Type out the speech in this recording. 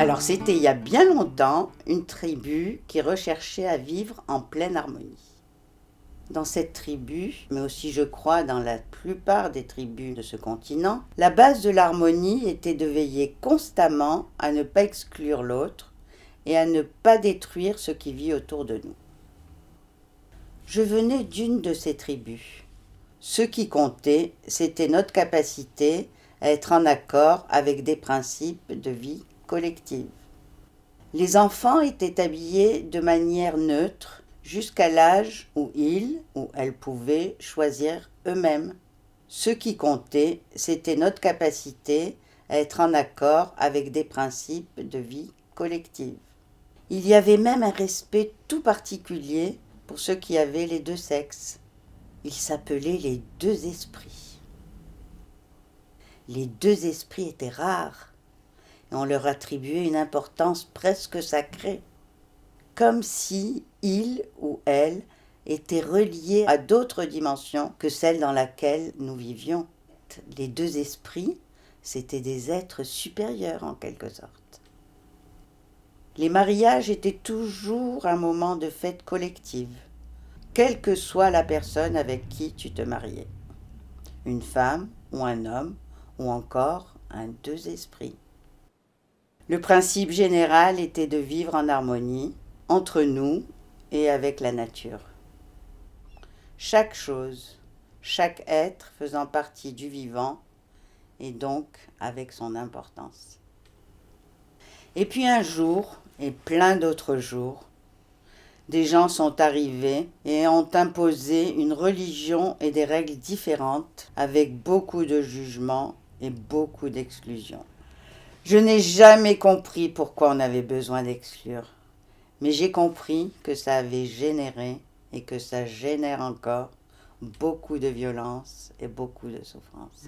Alors c'était il y a bien longtemps une tribu qui recherchait à vivre en pleine harmonie. Dans cette tribu, mais aussi je crois dans la plupart des tribus de ce continent, la base de l'harmonie était de veiller constamment à ne pas exclure l'autre et à ne pas détruire ce qui vit autour de nous. Je venais d'une de ces tribus. Ce qui comptait, c'était notre capacité à être en accord avec des principes de vie collective. Les enfants étaient habillés de manière neutre jusqu'à l'âge où ils ou elles pouvaient choisir eux-mêmes. Ce qui comptait, c'était notre capacité à être en accord avec des principes de vie collective. Il y avait même un respect tout particulier pour ceux qui avaient les deux sexes. Ils s'appelaient les deux esprits. Les deux esprits étaient rares et on leur attribuait une importance presque sacrée, comme si ils ou elles étaient reliés à d'autres dimensions que celle dans laquelle nous vivions. Les deux esprits, c'étaient des êtres supérieurs en quelque sorte. Les mariages étaient toujours un moment de fête collective, quelle que soit la personne avec qui tu te mariais. Une femme ou un homme, ou encore un deux esprits. Le principe général était de vivre en harmonie entre nous et avec la nature. Chaque chose, chaque être faisant partie du vivant et donc avec son importance. Et puis un jour, et plein d'autres jours, des gens sont arrivés et ont imposé une religion et des règles différentes avec beaucoup de jugements et beaucoup d'exclusions. Je n'ai jamais compris pourquoi on avait besoin d'exclure, mais j'ai compris que ça avait généré et que ça génère encore beaucoup de violence et beaucoup de souffrance.